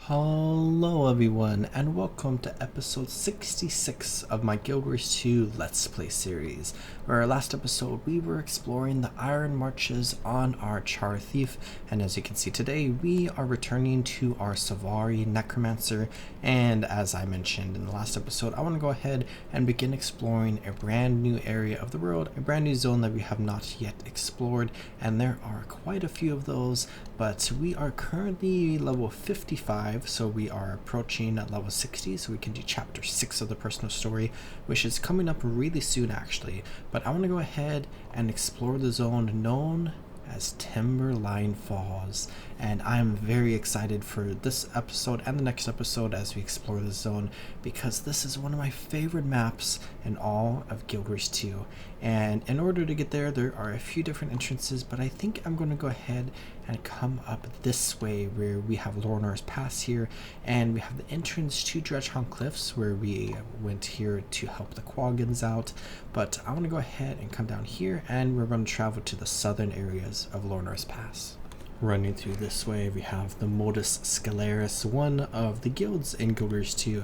Hello everyone and welcome to episode 66 of my Guild Wars 2 Let's Play series, where our last episode we were exploring the iron marches on our Char Thief, and as you can see today we are returning to our Savari Necromancer. And as I mentioned in the last episode, I want to go ahead and begin exploring a brand new area of the world, a brand new zone that we have not yet explored, and there are quite a few of those, but we are currently level 55, so we are approaching at level 60, so we can do chapter 6 of the personal story, which is coming up really soon actually. But I want to go ahead and explore the zone known as Timberline Falls, and I'm very excited for this episode and the next episode as we explore the zone, because this is one of my favorite maps in all of Guild Wars 2. And in order to get there, there are a few different entrances, but I think I'm going to go ahead and come up this way, where we have Lornar's Pass here, and we have the entrance to Dredge Cliffs, where we went here to help the Quaggins out. But I want to go ahead and come down here, and we're going to travel to the southern areas of Lornar's Pass. Running through this way, we have the Modus Scalaris, one of the guilds in Guild Wars 2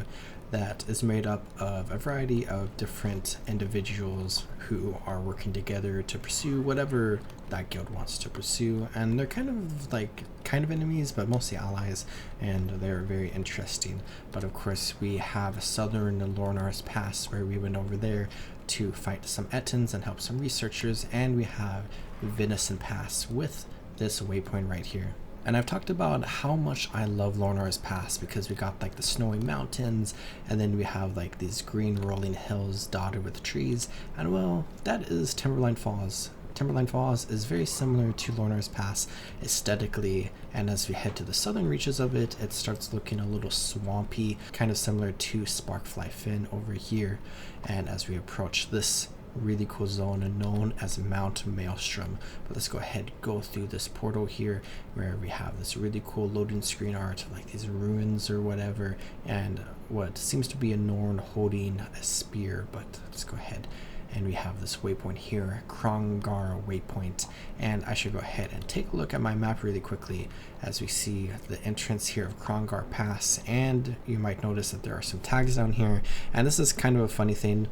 that is made up of a variety of different individuals who are working together to pursue whatever that guild wants to pursue. And they're kind of enemies, but mostly allies, and they're very interesting. But of course we have southern Lornar's Pass, where we went over there to fight some Ettins and help some researchers, and we have Venison Pass with this waypoint right here. And I've talked about how much I love Lornar's Pass, because we got like the snowy mountains, and then we have like these green rolling hills dotted with trees, and well, that is Timberline Falls. Timberline Falls is very similar to Lornar's Pass aesthetically, and as we head to the southern reaches of it, it starts looking a little swampy, kind of similar to Sparkfly Fen over here. And as we approach this really cool zone known as Mount Maelstrom. But let's go ahead and go through this portal here, where we have this really cool loading screen art of like these ruins or whatever, and what seems to be a Norn holding a spear. But let's go ahead, and we have this waypoint here, Krongar waypoint, and I should go ahead and take a look at my map really quickly as we see the entrance here of Krongar Pass. And you might notice that there are some tags down here, and this is kind of a funny thing,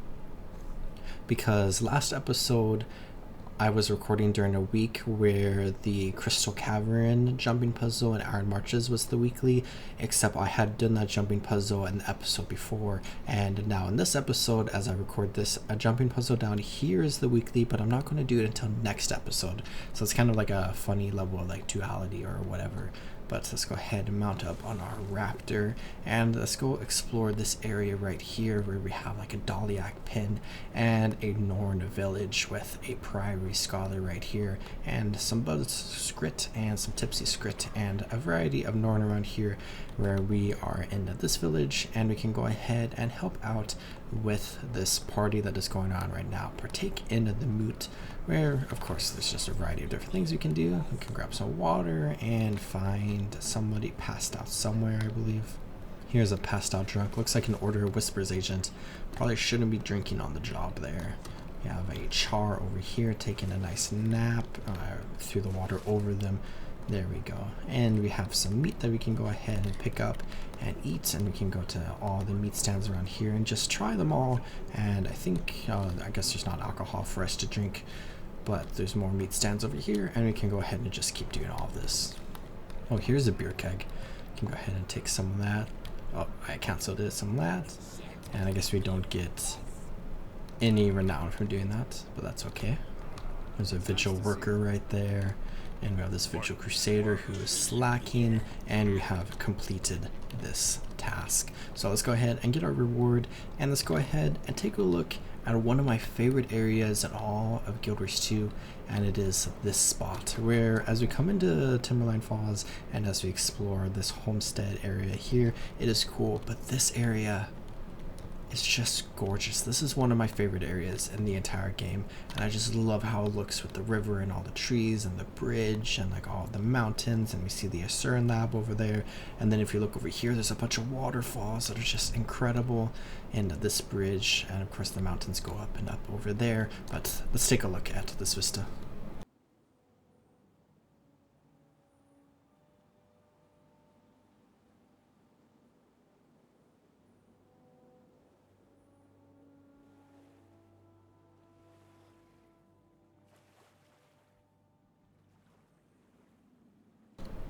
because last episode I was recording during a week where the Crystal Cavern jumping puzzle and Iron Marches was the weekly, except I had done that jumping puzzle in the episode before, and now in this episode, as I record this, a jumping puzzle down here is the weekly, but I'm not going to do it until next episode. So it's kind of like a funny level of like duality or whatever. But let's go ahead and mount up on our raptor, and let's go explore this area right here, where we have like a Daliak pin and a Norn village with a priory scholar right here, and some Buzz Scrit and some Tipsy Scrit, and a variety of Norn around here, where we are in this village, and we can go ahead and help out with this party that is going on right now. Partake in the moot, where of course there's just a variety of different things we can do. We can grab some water and find somebody passed out somewhere, I believe. Here's a passed out drunk, looks like an Order of Whispers agent. Probably shouldn't be drinking on the job there. We have a Char over here taking a nice nap, threw the water over them. There we go. And we have some meat that we can go ahead and pick up and eat, and we can go to all the meat stands around here and just try them all. And I think, I guess there's not alcohol for us to drink, but there's more meat stands over here, and we can go ahead and just keep doing all of this. Oh, here's a beer keg. We can go ahead and take some of that. Oh, I canceled it, some of that. And I guess we don't get any renown from doing that, but that's okay. There's a vigil worker right there, and we have this vigil crusader who is slacking, and we have completed this task. So let's go ahead and get our reward, and let's go ahead and take a look at one of my favorite areas in all of Guild Wars 2, and it is this spot, where as we come into Timberline Falls and as we explore this homestead area here, it is cool, but this area is just gorgeous. This is one of my favorite areas in the entire game, and I just love how it looks with the river and all the trees and the bridge and like all the mountains, and we see the Asuran lab over there, and then if you look over here, there's a bunch of waterfalls that are just incredible in this bridge, and of course the mountains go up and up over there. But let's take a look at this vista.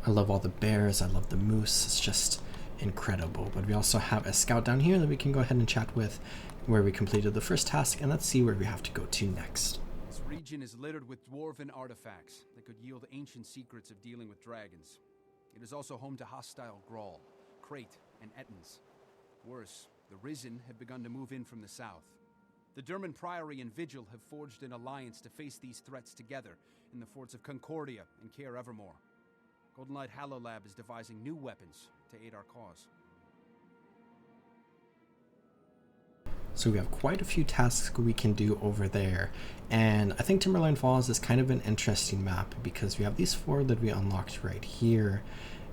I love all the bears, I love the moose, it's just incredible. But we also have a scout down here that we can go ahead and chat with, where we completed the first task, and let's see where we have to go to next. This region is littered with dwarven artifacts that could yield ancient secrets of dealing with dragons. It is also home to hostile Grawl, Crate, and Ettins. Worse, the Risen have begun to move in from the south. The Derman Priory and Vigil have forged an alliance to face these threats together in the forts of Concordia and Caer Evermore. Golden Light Hallolab is devising new weapons to aid our cause. So we have quite a few tasks we can do over there, and I think Timberline Falls is kind of an interesting map because we have these 4 that we unlocked right here,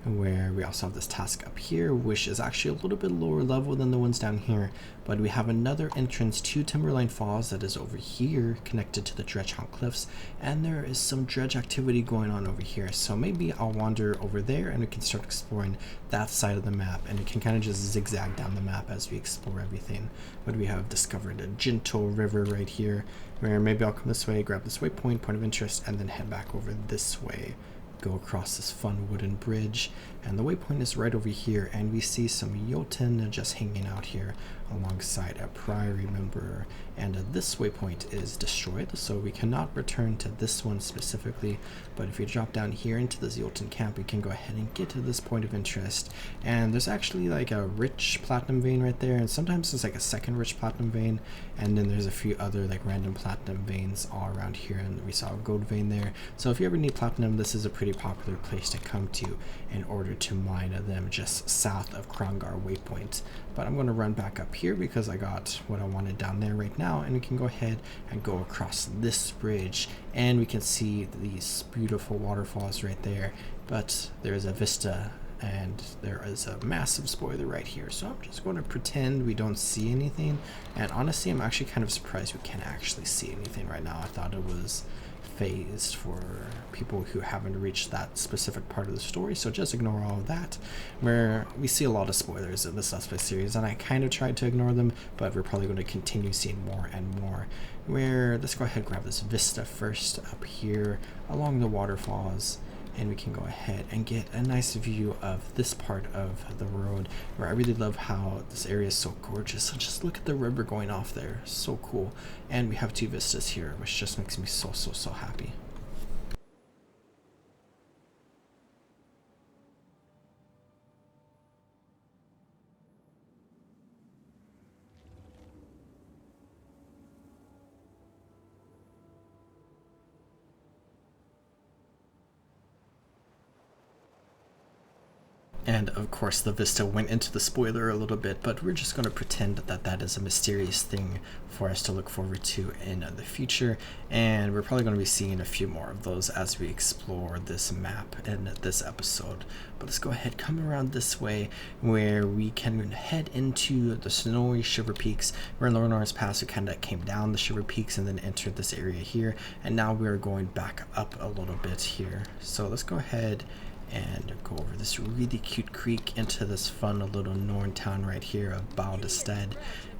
where we also have this task up here, which is actually a little bit lower level than the ones down here, but we have another entrance to Timberline Falls that is over here connected to the Dredge Cliffs, and there is some dredge activity going on over here, so maybe I'll wander over there and we can start exploring that side of the map, and we can kind of just zigzag down the map as we explore everything. But we have discovered a gentle river right here, where maybe I'll come this way, grab this waypoint, point of interest, and then head back over this way. Go across this fun wooden bridge, and the waypoint is right over here, and we see some Jotun just hanging out here alongside a priory member, and this waypoint is destroyed, so we cannot return to this one specifically. But if we drop down here into the Jotun camp, we can go ahead and get to this point of interest, and there's actually like a rich platinum vein right there, and sometimes there's like a second rich platinum vein, and then there's a few other like random platinum veins all around here, and we saw a gold vein there. So if you ever need platinum, this is a pretty popular place to come to in order to mine them, just south of Krongar waypoint. But I'm going to run back up here because I got what I wanted down there right now, and we can go ahead and go across this bridge, and we can see these beautiful waterfalls right there. But there's a vista, and there is a massive spoiler right here, so I'm just going to pretend we don't see anything. And honestly, I'm actually kind of surprised we can't actually see anything right now. I thought it was phased for people who haven't reached that specific part of the story, so just ignore all of that. Where we see a lot of spoilers in this Let's Play series, and I kind of tried to ignore them, but we're probably going to continue seeing more and more. Where let's go ahead and grab this vista first up here along the waterfalls, and we can go ahead and get a nice view of this part of the road, where I really love how this area is so gorgeous. So just look at the river going off there, so cool. And we have 2 vistas here, which just makes me so happy. And of course the vista went into the spoiler a little bit, but we're just going to pretend that that is a mysterious thing for us to look forward to in the future, and we're probably going to be seeing a few more of those as we explore this map in this episode. But let's go ahead, come around this way, where we can head into the snowy Shiver Peaks. We're in Norn's Pass, we kind of came down the Shiver Peaks and then entered this area here, and now we're going back up a little bit here. So let's go ahead and go over this really cute creek into this fun little Norn town right here of Baldestead.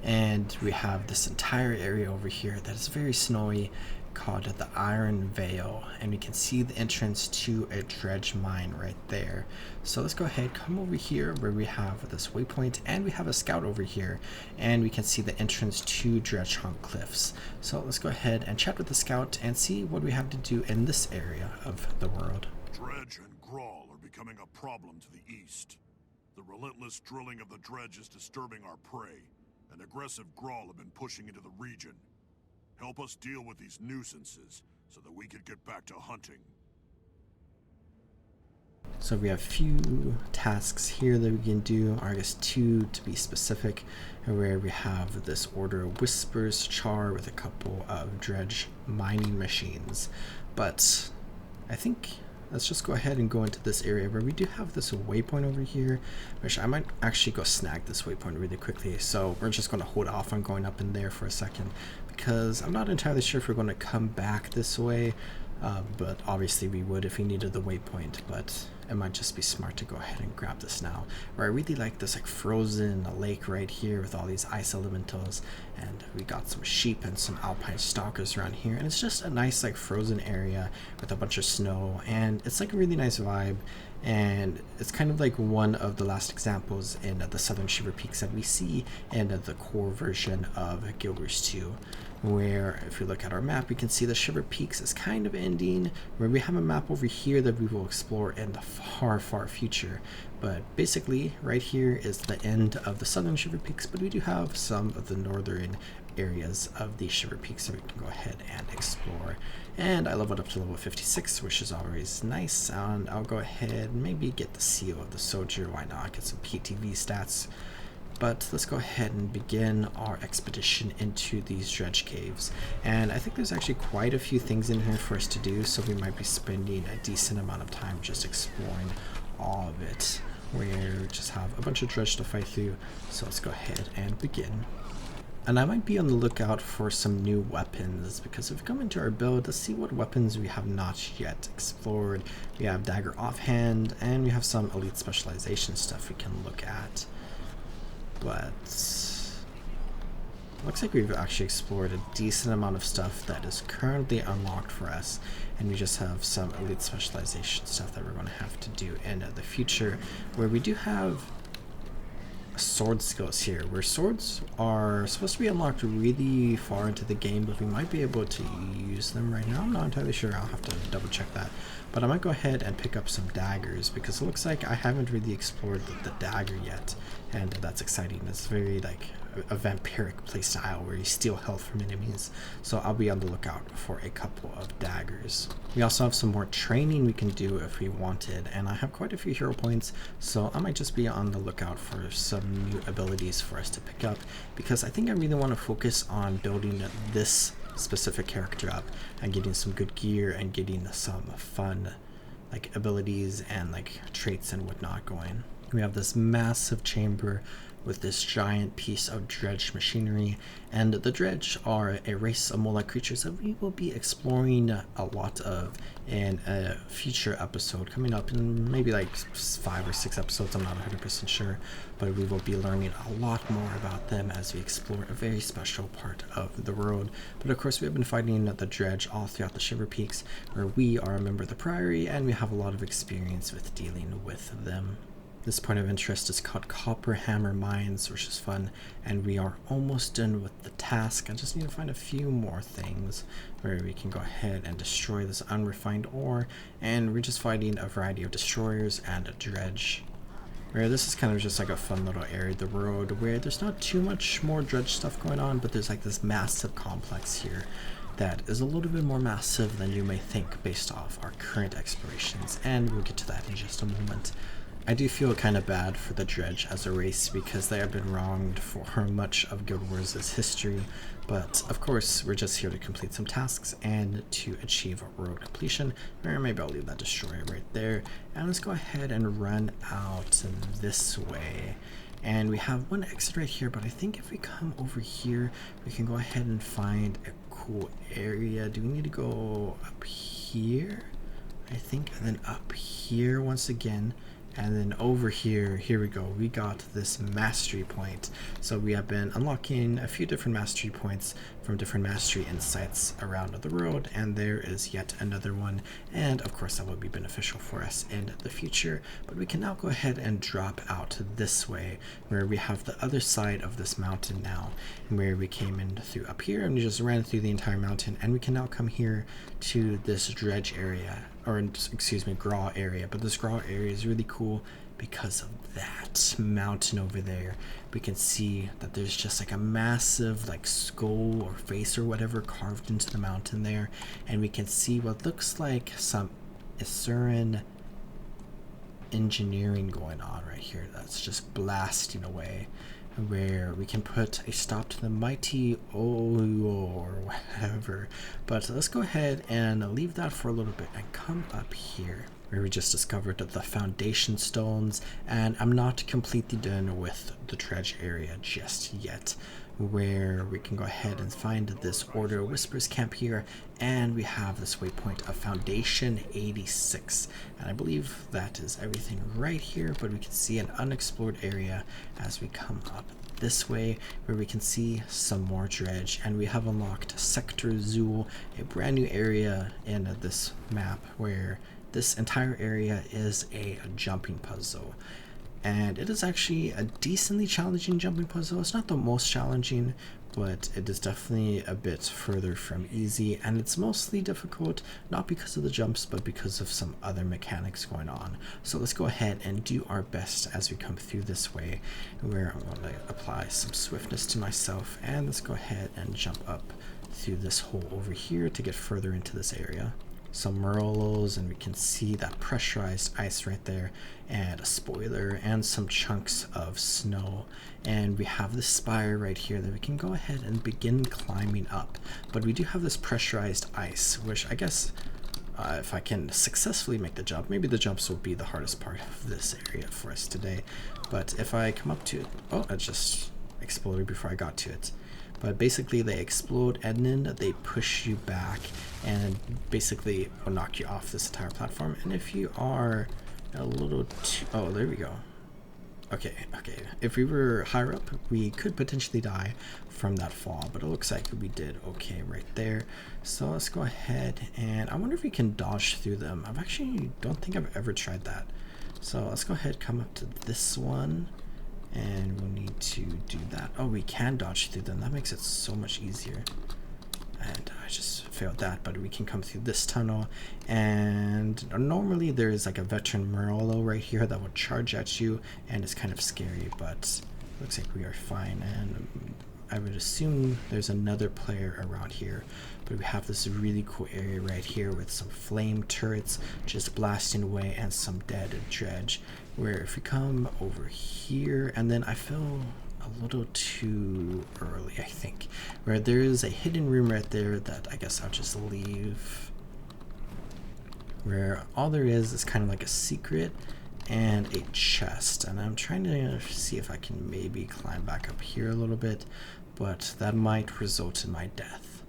And we have this entire area over here that is very snowy, called the Iron Vale, and we can see the entrance to a dredge mine right there. So let's go ahead, come over here where we have this waypoint, and we have a scout over here, and we can see the entrance to Dredge Cliffs. So let's go ahead and chat with the scout and see what we have to do in this area of the world. Dredge and Grawl are becoming a problem to the east. The relentless drilling of the dredge is disturbing our prey, and aggressive Grawl have been pushing into the region. Help us deal with these nuisances so that we can get back to hunting. So we have a few tasks here that we can do, or I guess 2 to be specific, where we have this Order of Whispers char with a couple of dredge mining machines. But I think let's just go ahead and go into this area where we do have this waypoint over here, which I might actually go snag this waypoint really quickly. So we're just going to hold off on going up in there for a second, because I'm not entirely sure if we're going to come back this way, but obviously we would if we needed the waypoint. But it might just be smart to go ahead and grab this now, where I really like this like frozen lake right here with all these ice elementals, and we got some sheep and some alpine stalkers around here, and it's just a nice like frozen area with a bunch of snow, and it's like a really nice vibe. and it's kind of like one of the last examples in the southern shiver peaks that we see in the core version of Guild Wars 2, where if we look at our map, we can see the shiver peaks is kind of ending, where we have a map over here that we will explore in the far future. But basically right here is the end of the southern shiver peaks, but we do have some of the northern areas of the shiver peaks that we can go ahead and explore. And I leveled up to level 56, which is always nice, and I'll go ahead and maybe get the seal of the soldier. Why not? Get some PTV stats. But let's go ahead and begin our expedition into these dredge caves. And I think there's actually quite a few things in here for us to do, so we might be spending a decent amount of time just exploring all of it. We just have a bunch of dredge to fight through, so let's go ahead and begin. And I might be on the lookout for some new weapons, because if we come into our build, let's see what weapons we have not yet explored. We have dagger offhand, and we have some elite specialization stuff we can look at. But looks like we've actually explored a decent amount of stuff that is currently unlocked for us, and we just have some elite specialization stuff that we're going to have to do in the future, where we do have sword skills here, where swords are supposed to be unlocked really far into the game, but we might be able to use them right now. I'm not entirely sure. I'll have to double check that, but I might go ahead and pick up some daggers, because it looks like I haven't really explored the dagger yet, and that's exciting. It's very like a vampiric playstyle where you steal health from enemies, so I'll be on the lookout for a couple of daggers. We also have some more training we can do if we wanted, and I have quite a few hero points, so I might just be on the lookout for some new abilities for us to pick up, because I think I really want to focus on building this specific character up and getting some good gear and getting some fun like abilities and like traits and whatnot going. We have this massive chamber with this giant piece of dredge machinery, and the dredge are a race of mole-like creatures that we will be exploring a lot of in a future episode coming up in maybe like 5 or 6 episodes. I'm not 100% sure, but we will be learning a lot more about them as we explore a very special part of the world. But of course, we have been fighting the dredge all throughout the shiver peaks, where we are a member of the priory and we have a lot of experience with dealing with them. This point of interest is called Copper Hammer Mines, which is fun, and we are almost done with the task. I just need to find a few more things where we can go ahead and destroy this unrefined ore, and we're just fighting a variety of destroyers and a dredge. Where this is kind of just like a fun little area of the world where there's not too much more dredge stuff going on, but there's like this massive complex here that is a little bit more massive than you may think based off our current explorations, and we'll get to that in just a moment. I do feel kind of bad for the dredge as a race, because they have been wronged for much of Guild Wars' history, but of course we're just here to complete some tasks and to achieve world completion. Or maybe I'll leave that destroyer right there, and let's go ahead and run out this way. And we have one exit right here, but I think if we come over here we can go ahead and find a cool area. Do we need to go up here? I think, and then up here once again. And then over here we go, we got this mastery point. So we have been unlocking a few different mastery points from different mastery insights around the world, and there is yet another one, and of course that will be beneficial for us in the future. But we can now go ahead and drop out this way, where we have the other side of this mountain now, where we came in through up here and we just ran through the entire mountain, and we can now come here to this dredge area, or excuse me, Graw area. But this Graw area is really cool because of that mountain over there. We can see that there's just like a massive like skull or face or whatever carved into the mountain there, and we can see what looks like some Isuran engineering going on right here that's just blasting away, where we can put a stop to the mighty or whatever. But let's go ahead and leave that for a little bit and come up here, where we just discovered the foundation stones, and I'm not completely done with the dredge area just yet, where we can go ahead and find this Order Whispers camp here, and we have this waypoint of Foundation 86, and I believe that is everything right here. But we can see an unexplored area as we come up this way, where we can see some more dredge, and we have unlocked Sector Zuhl, a brand new area in this map where this entire area is a jumping puzzle. And it is actually a decently challenging jumping puzzle. It's not the most challenging, but it is definitely a bit further from easy, and it's mostly difficult not because of the jumps but because of some other mechanics going on. So let's go ahead and do our best as we come through this way, where I'm going to apply some swiftness to myself, and let's go ahead and jump up through this hole over here to get further into this area. Some Merlos, and we can see that pressurized ice right there, and a spoiler, and some chunks of snow. And we have this spire right here that we can go ahead and begin climbing up. But we do have this pressurized ice, which I guess if I can successfully make the jump, maybe the jumps will be the hardest part of this area for us today. But if I come up to it, oh, I just exploded before I got to it. But basically they explode and then they push you back and basically will knock you off this entire platform. And if you are a little too, oh, there we go. Okay. If we were higher up, we could potentially die from that fall, but it looks like we did okay right there. So let's go ahead, and I wonder if we can dodge through them. I've actually don't think I've ever tried that. So let's go ahead, come up to this one. And we'll need to do that. Oh, we can dodge through them. That makes it so much easier. And I just failed that, but we can come through this tunnel. And normally there's like a veteran Merlo right here that will charge at you, and it's kind of scary, but looks like we are fine. And I would assume there's another player around here, but we have this really cool area right here with some flame turrets just blasting away and some dead dredge, where if we come over here, and then I feel a little too early, I think, where there is a hidden room right there that I guess I'll just leave, where all there is kind of like a secret and a chest. And I'm trying to see if I can maybe climb back up here a little bit, but that might result in my death.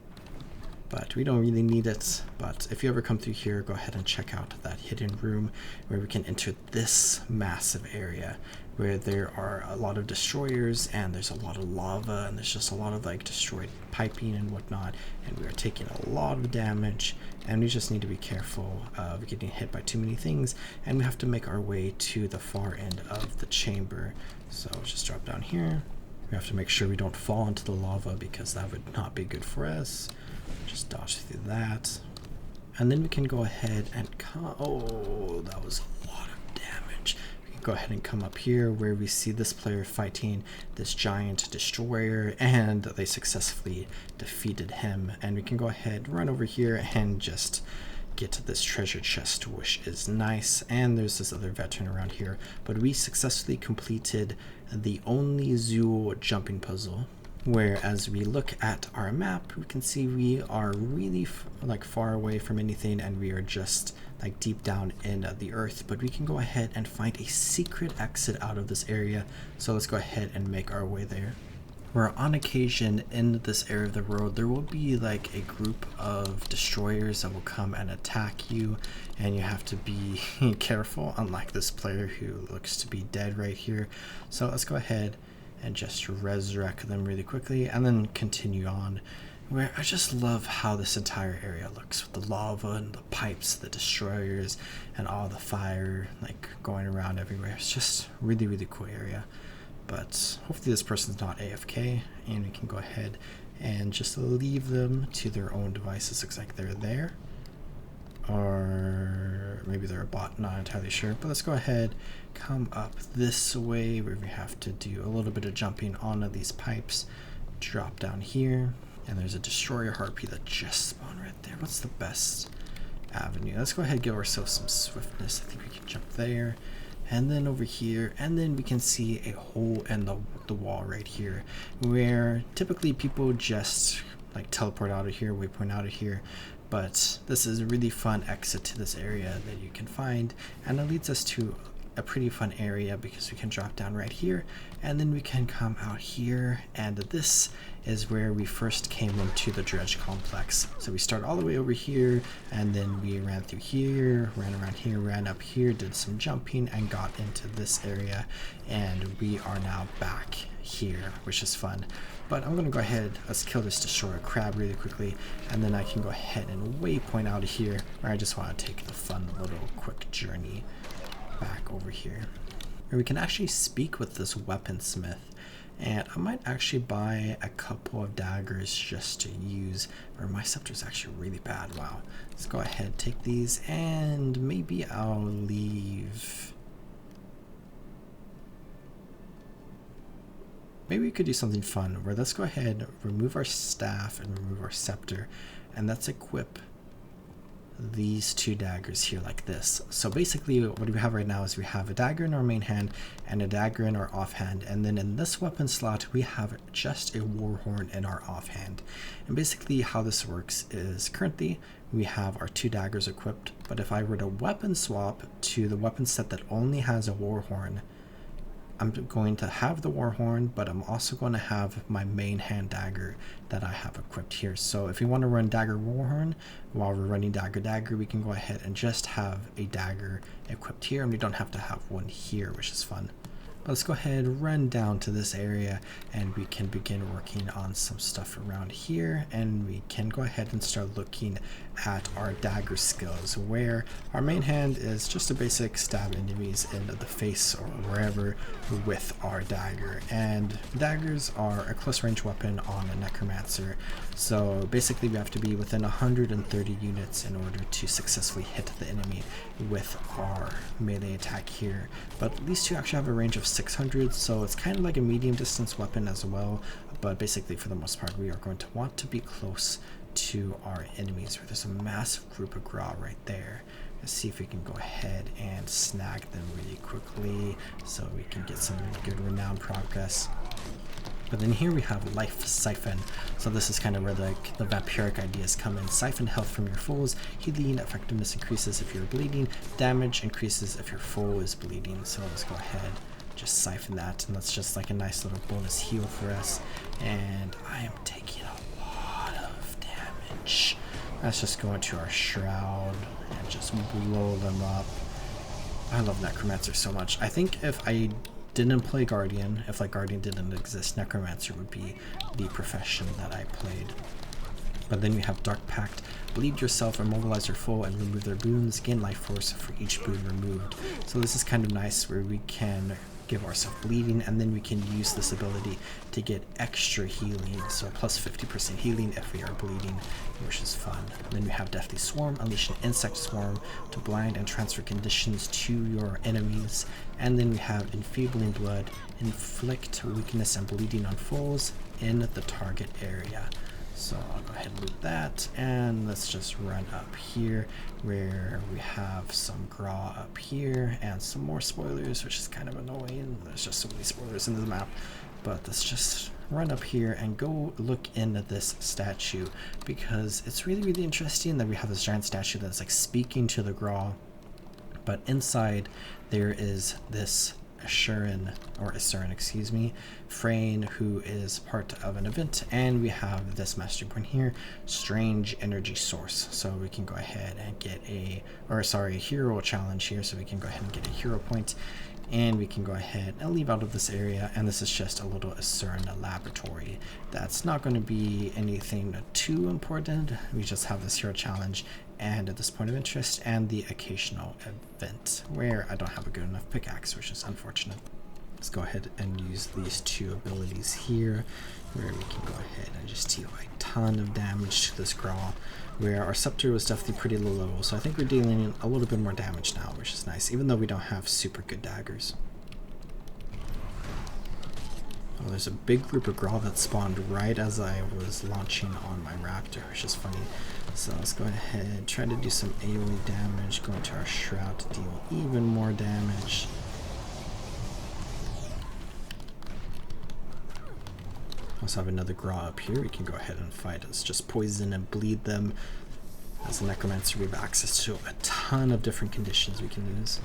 But we don't really need it. But if you ever come through here, go ahead and check out that hidden room where we can enter this massive area where there are a lot of destroyers and there's a lot of lava and there's just a lot of like destroyed piping and whatnot, and we are taking a lot of damage, and we just need to be careful of getting hit by too many things, and we have to make our way to the far end of the chamber. So let's just drop down here. We have to make sure we don't fall into the lava because that would not be good for us. Just dodge through that. And then we can go ahead and come, oh, that was a lot of damage. We can go ahead and come up here where we see this player fighting this giant destroyer, and they successfully defeated him. And we can go ahead, run over here and just get to this treasure chest, which is nice. And there's this other veteran around here, but we successfully completed the only Zuhl jumping puzzle, where as we look at our map, we can see we are really like far away from anything, and we are just like deep down in the earth. But we can go ahead and find a secret exit out of this area, so let's go ahead and make our way there. Where on occasion in this area of the world there will be like a group of destroyers that will come and attack you, and you have to be careful, unlike this player who looks to be dead right here. So let's go ahead and just resurrect them really quickly and then continue on, where I just love how this entire area looks with the lava and the pipes, the destroyers, and all the fire like going around everywhere. It's just really, really cool area. But hopefully this person's not AFK, and we can go ahead and just leave them to their own devices. Looks like they're there, or maybe they're a bot, not entirely sure. But let's go ahead, come up this way where we have to do a little bit of jumping onto these pipes, drop down here, and there's a destroyer harpy that just spawned right there. What's the best avenue? Let's go ahead and give ourselves some swiftness. I think we can jump there, and then over here, and then we can see a hole in the wall right here, where typically people just like teleport out of here, waypoint out of here. But this is a really fun exit to this area that you can find, and it leads us to a pretty fun area because we can drop down right here, and then we can come out here, and this is where we first came into the Dredge complex. So we start all the way over here, and then we ran through here, ran around here, ran up here, did some jumping, and got into this area, and we are now back here, which is fun. But I'm gonna go ahead, let's kill this destroyer crab really quickly, and then I can go ahead and waypoint out of here, where I just want to take the fun little quick journey back over here, where we can actually speak with this weaponsmith. And I might actually buy a couple of daggers just to use, or my scepter is actually really bad. Wow. Let's go ahead, take these, and maybe I'll leave. Maybe we could do something fun where let's go ahead, remove our staff and remove our scepter, and let's equip these two daggers here like this. So basically what we have right now is we have a dagger in our main hand and a dagger in our offhand, and then in this weapon slot we have just a warhorn in our offhand. And basically how this works is currently we have our two daggers equipped, but if I were to weapon swap to the weapon set that only has a warhorn, I'm going to have the warhorn, but I'm also going to have my main hand dagger that I have equipped here. So if we want to run dagger warhorn while we're running dagger, we can go ahead and just have a dagger equipped here, and we don't have to have one here, which is fun. Let's go ahead and run down to this area, and we can begin working on some stuff around here, and we can go ahead and start looking at our dagger skills, where our main hand is just a basic stab enemies in the face or wherever with our dagger, and daggers are a close range weapon on a necromancer. So basically we have to be within 130 units in order to successfully hit the enemy with our melee attack here. But these two actually have a range of 600, so it's kind of like a medium distance weapon as well. But basically for the most part we are going to want to be close to our enemies, where there's a massive group of Gra right there. Let's see if we can go ahead and snag them really quickly so we can get some good renown progress. But then here we have Life Siphon. So this is kind of where the vampiric ideas come in. Siphon health from your foes. Healing effectiveness increases if you're bleeding. Damage increases if your foe is bleeding. So let's go ahead, just siphon that, and that's just like a nice little bonus heal for us. And I am taking a lot of damage. Let's just go into our shroud and just blow them up. I love Necromancer so much. I think if I didn't play Guardian, if like Guardian didn't exist, Necromancer would be the profession that I played. But then we have Dark Pact. Bleed yourself, immobilize your foe, and remove their boons. Gain life force for each boon removed. So this is kind of nice where we can give ourselves bleeding, and then we can use this ability to get extra healing, so plus 50% healing if we are bleeding, which is fun. And then we have Deathly Swarm. Unleash an insect swarm to blind and transfer conditions to your enemies. And then we have Enfeebling Blood. Inflict weakness and bleeding on foes in the target area. So I'll go ahead and loot that, and let's just run up here where we have some Gra up here and some more spoilers, which is kind of annoying. There's just so many spoilers in the map. But let's just run up here and go look into this statue, because it's really, really interesting that we have this giant statue that's like speaking to the Gra, but inside there is this Asuran, excuse me, Frayne, who is part of an event, and we have this mastery point here, Strange Energy Source. So we can go ahead and get a hero challenge here, so we can go ahead and get a hero point, and we can go ahead and leave out of this area. And this is just a little Asuran laboratory. That's not going to be anything too important. We just have this hero challenge and at this point of interest, and the occasional event where I don't have a good enough pickaxe, which is unfortunate. Let's go ahead and use these two abilities here, where we can go ahead and just deal a ton of damage to this Gra, where our scepter was definitely pretty low level, so I think we're dealing a little bit more damage now, which is nice, even though we don't have super good daggers. Oh, there's a big group of Gra that spawned right as I was launching on my raptor, which is funny. So let's go ahead, try to do some AoE damage, go into our shroud to deal even more damage. Also have another Gra up here we can go ahead and fight. Let's just poison and bleed them. As a necromancer, we have access to a ton of different conditions we can use.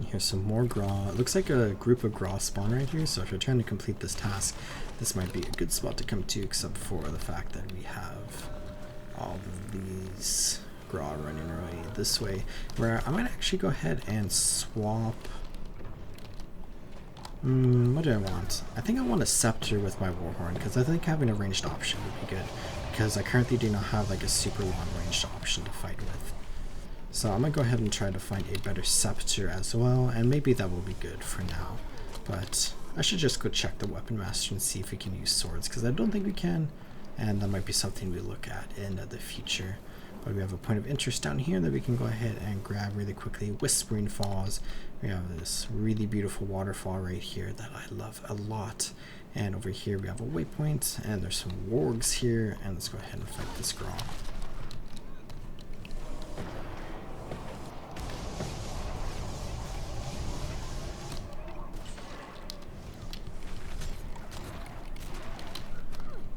Here's some more Graw. It looks like a group of Graw spawn right here, so if you're trying to complete this task, this might be a good spot to come to, except for the fact that we have all of these Graw running right this way, where I might actually go ahead and swap. What do I want? I think I want a scepter with my warhorn, because I think having a ranged option would be good, because I currently do not have like a super long ranged option to fight with. So I'm gonna go ahead and try to find a better scepter as well, and maybe that will be good for now. But I should just go check the weapon master and see if we can use swords, because I don't think we can, and that might be something we look at in the future. But we have a point of interest down here that we can go ahead and grab really quickly. Whispering Falls. We have this really beautiful waterfall right here that I love a lot. And over here we have a waypoint, and there's some wargs here, and let's go ahead and fight this Graw.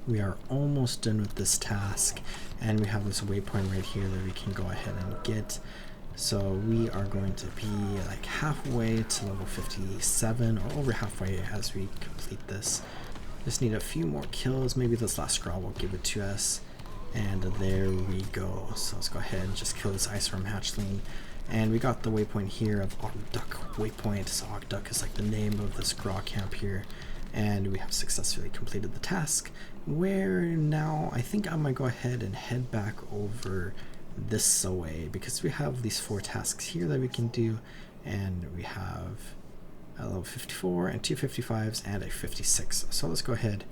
We are almost done with this task, and we have this waypoint right here that we can go ahead and get. So we are going to be like halfway to level 57, or over halfway as we complete this. Just need a few more kills. Maybe this last scroll will give it to us. And there we go. So let's go ahead and just kill this ice worm hatchling. And we got the waypoint here of Ogduck Waypoint. So Ogduck is like the name of this Graw camp here. And we have successfully completed the task, where now I think I might go ahead and head back over this way, because we have these 4 tasks here that we can do, and we have a level 54 and 2 55s and a 56. So let's go ahead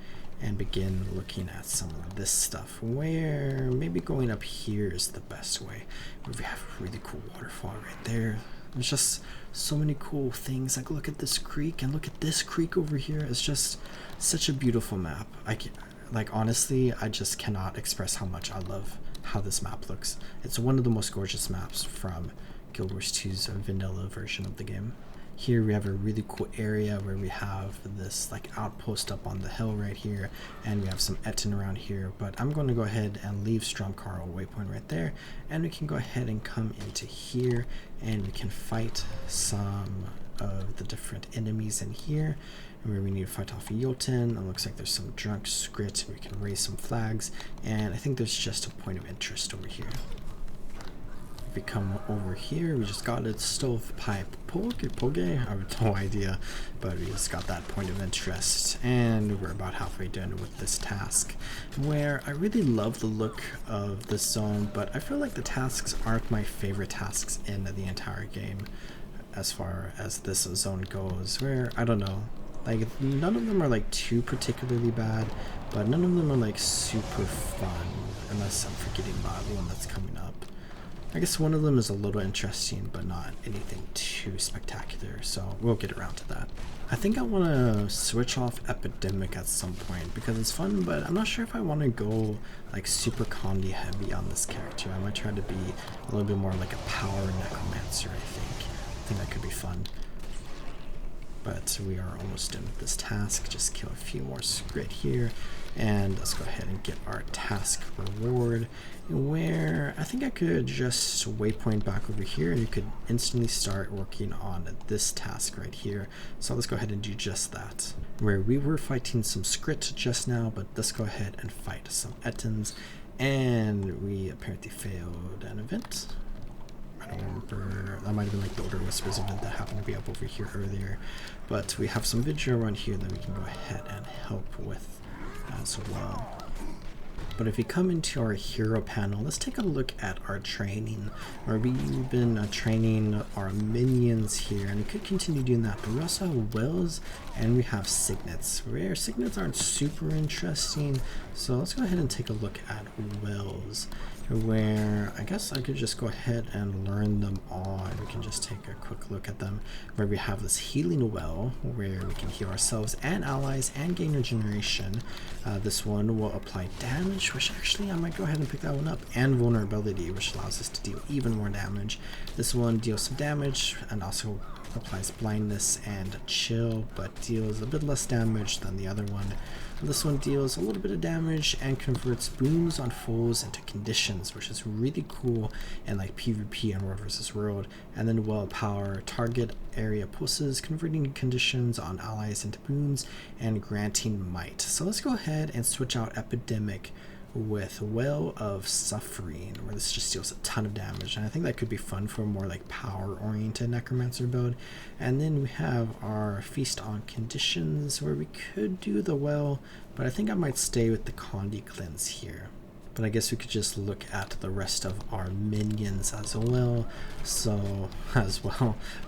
and begin looking at some of this stuff, where maybe going up here is the best way. We have a really cool waterfall right there. There's just so many cool things. Like, look at this creek, and look at this creek over here. It's just such a beautiful map. Like, honestly, I just cannot express how much I love how this map looks. It's one of the most gorgeous maps from Guild Wars 2's vanilla version of the game. Here we have a really cool area where we have this like outpost up on the hill right here, and we have some Etten around here, but I'm going to go ahead and leave Stromkarl waypoint right there, and we can go ahead and come into here, and we can fight some of the different enemies in here, where we need to fight off a Jotun. It looks like there's some drunk script. We can raise some flags, and I think there's just a point of interest over here. If we come over here, we just got a stovepipe poge. I have no idea, but we just got that point of interest, and we're about halfway done with this task, where I really love the look of this zone, but I feel like the tasks aren't my favorite tasks in the entire game as far as this zone goes, where I don't know, like none of them are like too particularly bad, but none of them are like super fun, unless I'm forgetting about the one that's coming up. I guess one of them is a little interesting, but not anything too spectacular, so we'll get around to that. I think I want to switch off Epidemic at some point, because it's fun, but I'm not sure if I want to go like super Condi heavy on this character. I might try to be a little bit more like a power necromancer, I think that could be fun. But we are almost done with this task. Just kill a few more script here, and let's go ahead and get our task reward, where I think I could just waypoint back over here, and you could instantly start working on this task right here. So let's go ahead and do just that, where we were fighting some script just now, but let's go ahead and fight some Ettins, and we apparently failed an event. I don't remember, that might have been like the Order Whispers event that happened to be up over here earlier, but we have some vigil around here that we can go ahead and help with as well. But if we come into our hero panel, let's take a look at our training, where we've been training our minions here, and we could continue doing that, but we also have wills and we have signets, where signets aren't super interesting, so let's go ahead and take a look at wills, where I guess I could just go ahead and learn them all, and we can just take a quick look at them, where we have this healing well, where we can heal ourselves and allies and gain regeneration. This one will apply damage, which actually I might go ahead and pick that one up, and vulnerability, which allows us to deal even more damage. This one deals some damage and also applies blindness and chill, but deals a bit less damage than the other one. This one deals a little bit of damage and converts boons on foes into conditions, which is really cool in like PvP and World vs. World. And then willpower, target area pulses, converting conditions on allies into boons and granting might. So let's go ahead and switch out Epidemic with Well of Suffering, where this just deals a ton of damage, and I think that could be fun for a more like power oriented necromancer build. And then we have our Feast on Conditions, where we could do the Well, but I think I might stay with the Condi Cleanse here. But I guess we could just look at the rest of our minions as well.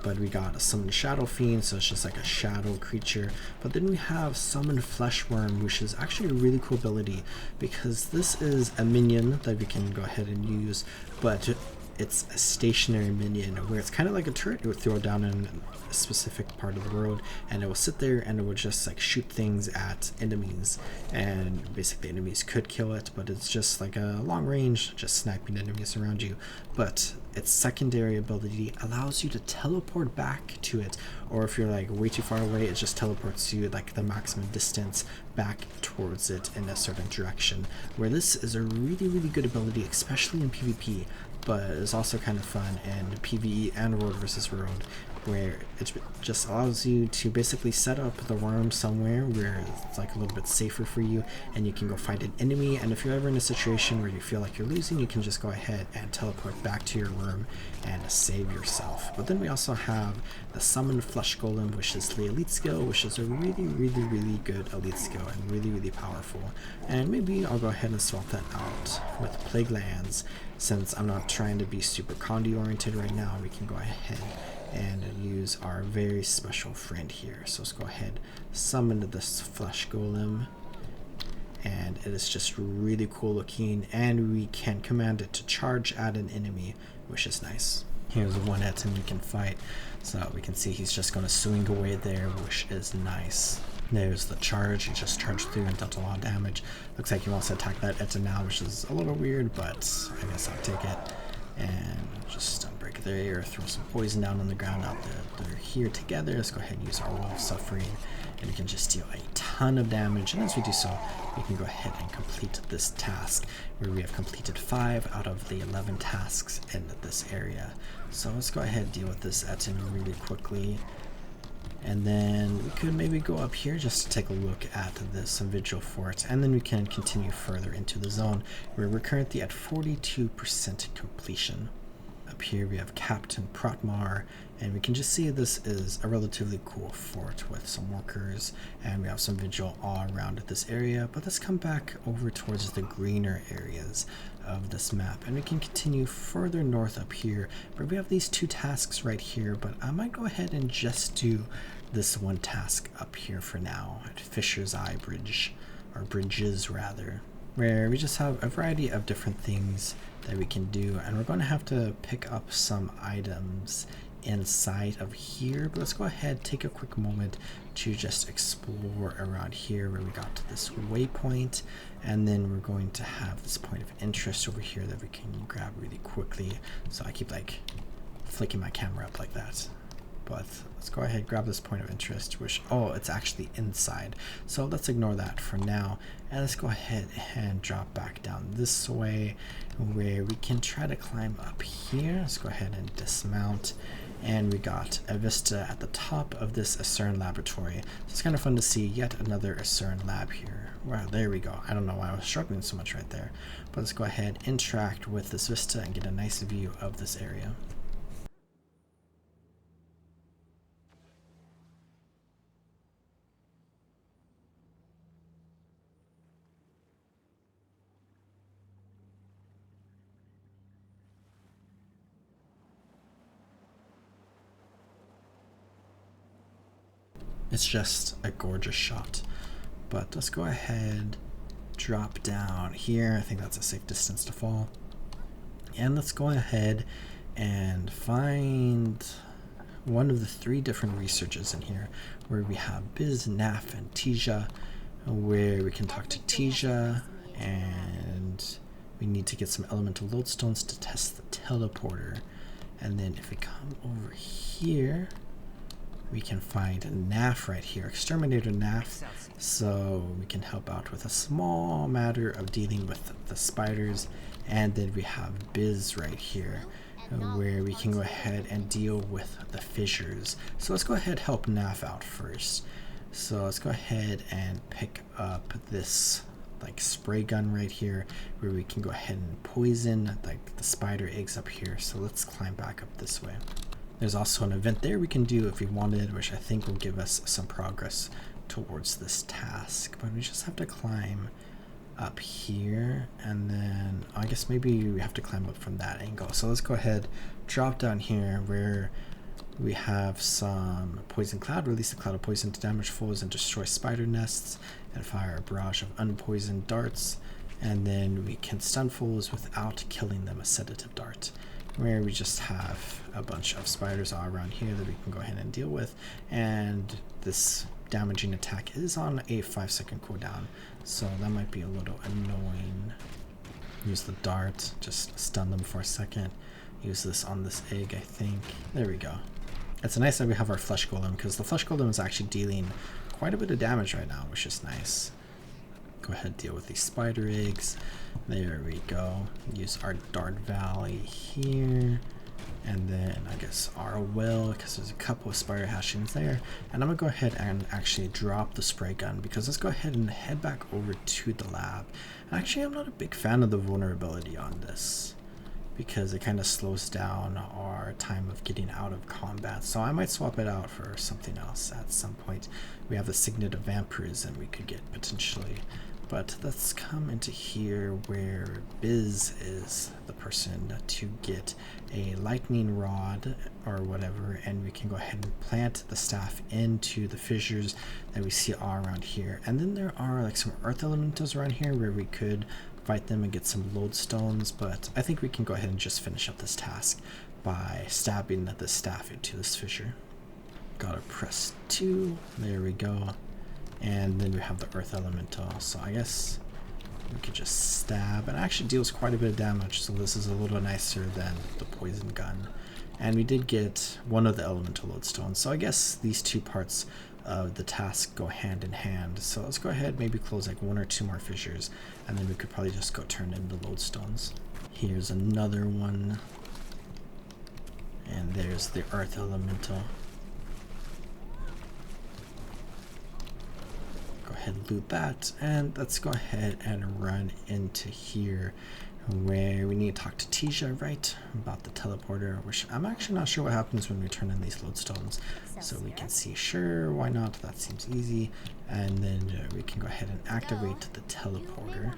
But we got a Summon Shadow Fiend, so it's just like a shadow creature. But then we have Summon Fleshworm, which is actually a really cool ability because this is a minion that we can go ahead and use, but it's a stationary minion where it's kind of like a turret. You would throw it down in a specific part of the world and it will sit there and it will just like shoot things at enemies, and basically enemies could kill it, but it's just like a long range, just sniping enemies around you. But its secondary ability allows you to teleport back to it, or if you're like way too far away, it just teleports you like the maximum distance back towards it in a certain direction, where this is a really good ability, especially in PvP, but it's also kind of fun in PvE and World vs. World, where it just allows you to basically set up the worm somewhere where it's like a little bit safer for you, and you can go fight an enemy, and if you're ever in a situation where you feel like you're losing, you can just go ahead and teleport back to your worm and save yourself. But then we also have the Summon Flesh Golem, which is the elite skill, which is a really good elite skill and really powerful. And maybe I'll go ahead and swap that out with Plague Lands. Since I'm not trying to be super Condi oriented right now, we can go ahead and use our very special friend here. So let's go ahead, summon this Flesh Golem, and it is just really cool looking, and we can command it to charge at an enemy, which is nice. Here's one item we can fight, so we can see he's just going to swing away there, which is nice. There's the charge, he just charged through and dealt a lot of damage. Looks like he wants to attack that item now, which is a little weird, but I guess I'll take it. And just break their ear, throw some poison down on the ground out there. They're here together. Let's go ahead and use our Well of Suffering, and we can just deal a ton of damage. And as we do so, we can go ahead and complete this task, where we have completed 5 out of the 11 tasks in this area. So let's go ahead and deal with this item really quickly. And then we could maybe go up here just to take a look at this Vigil Fort, and then we can continue further into the zone, where we're currently at 42% completion. Up here we have Captain Protmar, and we can just see this is a relatively cool fort with some workers, and we have some vigil all around this area. But let's come back over towards the greener areas of this map, and we can continue further north up here, where we have these 2 tasks right here. But I might go ahead and just do this one task up here for now at Fisher's Eye Bridge, or bridges rather, where we just have a variety of different things that we can do, and we're going to have to pick up some items inside of here. But let's go ahead, take a quick moment to just explore around here, where we got to this waypoint, and then we're going to have this point of interest over here that we can grab really quickly. So I keep like flicking my camera up like that, but let's go ahead, grab this point of interest, which, oh, it's actually inside, so let's ignore that for now, and let's go ahead and drop back down this way, where we can try to climb up here. Let's go ahead and dismount, and we got a vista at the top of this Acern laboratory. So it's kind of fun to see yet another Acern lab here. Wow, there we go. I don't know why I was struggling so much right there, but let's go ahead, interact with this vista, and get a nice view of this area. It's just a gorgeous shot. But let's go ahead, drop down here. I think that's a safe distance to fall. And let's go ahead and find one of the 3 different researchers in here, where we have Biz, Naf, and Tija, where we can talk to Tija, and we need to get some elemental lodestones to test the teleporter. And then if we come over here, we can find Naf right here, Exterminator Naf, so we can help out with a small matter of dealing with the spiders. And then we have Biz right here, where we can go ahead and deal with the fissures. So let's go ahead and help Naf out first. So let's go ahead and pick up this like spray gun right here, where we can go ahead and poison like the spider eggs up here. So let's climb back up this way. There's also an event there we can do if we wanted, which I think will give us some progress towards this task, but we just have to climb up here, and then I guess maybe we have to climb up from that angle. So let's go ahead, drop down here where we have some poison cloud. Release a cloud of poison to damage foes and destroy spider nests, and fire a barrage of unpoisoned darts, and then we can stun foes without killing them, a sedative dart, where we just have a bunch of spiders all around here that we can go ahead and deal with. And this damaging attack is on a 5-second cooldown, so that might be a little annoying. Use the dart, just stun them for a second. Use this on this egg, I think. There we go. It's nice that we have our flesh golem, because the flesh golem is actually dealing quite a bit of damage right now, which is nice. Go ahead, deal with these spider eggs. There we go. Use our dart valley here, and then I guess our well, because there's a couple of spider hashings there. And I'm gonna go ahead and actually drop the spray gun, because let's go ahead and head back over to the lab. Actually, I'm not a big fan of the vulnerability on this, because it kind of slows down our time of getting out of combat. So I might swap it out for something else at some point. We have the Signet of Vampirism we could get potentially. But let's come into here where Biz is the person to get a lightning rod or whatever, and we can go ahead and plant the staff into the fissures that we see all around here. And then there are like some earth elementals around here where we could fight them and get some lodestones, but I think we can go ahead and just finish up this task by stabbing the staff into this fissure. Gotta press 2, there we go. And then we have the earth elemental, so I guess we could just stab, and it actually deals quite a bit of damage, so this is a little nicer than the poison gun. And we did get one of the elemental lodestones, so I guess these two parts of the task go hand in hand. So let's go ahead, maybe close like 1 or 2 more fissures, and then we could probably just go turn in the lodestones. Here's another one, and there's the earth elemental. Go ahead and loot that, and let's go ahead and run into here where we need to talk to Tisha, right, about the teleporter, which I'm actually not sure what happens when we turn in these lodestones. So we can see, sure, why not, that seems easy. And then we can go ahead and activate the teleporter.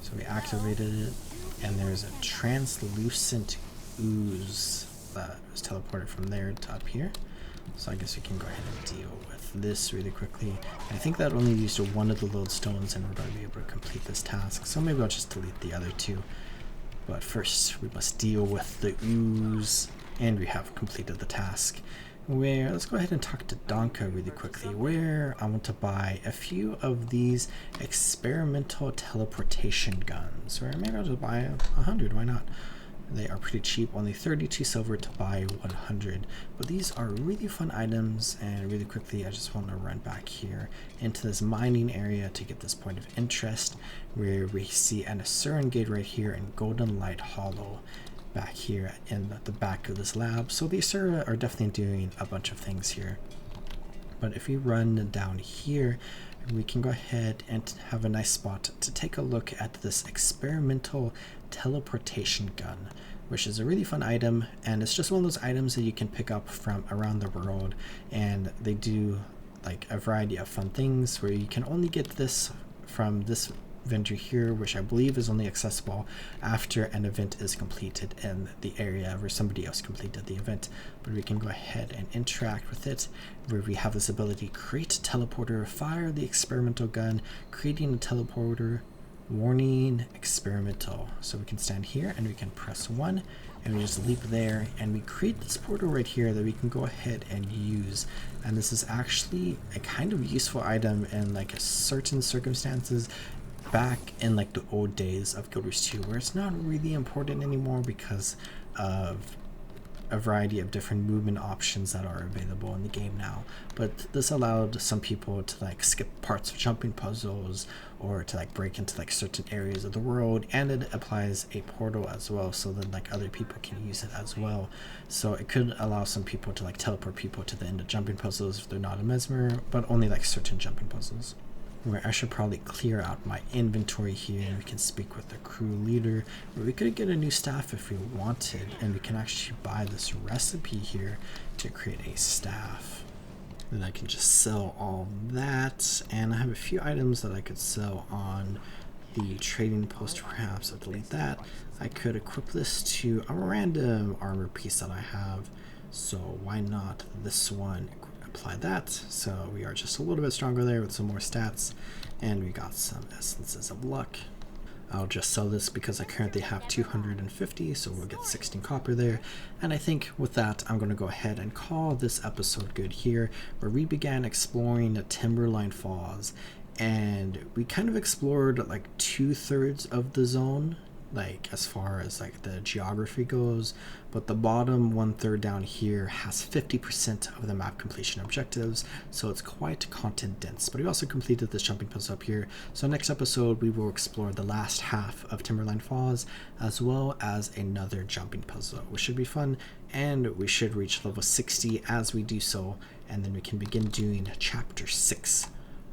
So we activated it, and there's a translucent ooze that was teleported from there to up here. So I guess we can go ahead and deal with this really quickly. I think that only used one of the lodestones, and we're going to be able to complete this task. So maybe I'll just delete the other 2. But first, we must deal with the ooze, and we have completed the task. Where, let's go ahead and talk to Donka really quickly, where I want to buy a few of these experimental teleportation guns. Or maybe I'll just buy 100, why not? They are pretty cheap, only 32 silver to buy 100. But these are really fun items, and really quickly I just want to run back here into this mining area to get this point of interest, where we see an Asuran gate right here in Golden Light Hollow back here in the back of this lab. So the Asura are definitely doing a bunch of things here. But if we run down here, we can go ahead and have a nice spot to take a look at this experimental teleportation gun, which is a really fun item, and it's just one of those items that you can pick up from around the world, and they do like a variety of fun things where you can only get this from this vendor here, which I believe is only accessible after an event is completed in the area where somebody else completed the event. But we can go ahead and interact with it, where we have this ability: create teleporter, fire the experimental gun, creating a teleporter, warning, experimental. So we can stand here and we can press 1 and we just leap there, and we create this portal right here that we can go ahead and use. And this is actually a kind of useful item in like certain circumstances back in like the old days of Guild Wars 2, where it's not really important anymore because of a variety of different movement options that are available in the game now, but this allowed some people to like skip parts of jumping puzzles or to like break into like certain areas of the world, and it applies a portal as well, so that like other people can use it as well. So it could allow some people to like teleport people to the end of jumping puzzles if they're not a mesmer, but only like certain jumping puzzles. Where I should probably clear out my inventory here, and we can speak with the crew leader, where we could get a new staff if we wanted, and we can actually buy this recipe here to create a staff. Then I can just sell all that, and I have a few items that I could sell on the trading post. Perhaps I'll delete that. I could equip this to a random armor piece that I have, so why not this one? Apply that, so we are just a little bit stronger there with some more stats, and we got some essences of luck. I'll just sell this because I currently have 250, so we'll get 16 copper there. And I think with that, I'm going to go ahead and call this episode good here, where we began exploring the Timberline Falls, and we kind of explored like 2/3 of the zone, like as far as like the geography goes, but the bottom 1/3 down here has 50% of the map completion objectives, so it's quite content dense. But we also completed this jumping puzzle up here, so next episode we will explore the last half of Timberline Falls as well as another jumping puzzle, which should be fun, and we should reach level 60 as we do so, and then we can begin doing chapter 6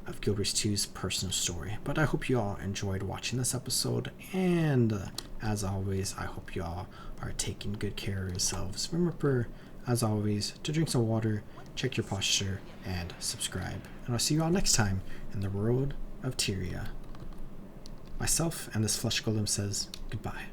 of Guild Wars 2's personal story. But I hope you all enjoyed watching this episode, and as always, I hope you all are taking good care of yourselves. Remember, as always, to drink some water, check your posture, and subscribe. And I'll see you all next time in the world of Tyria. Myself and this flesh golem says goodbye.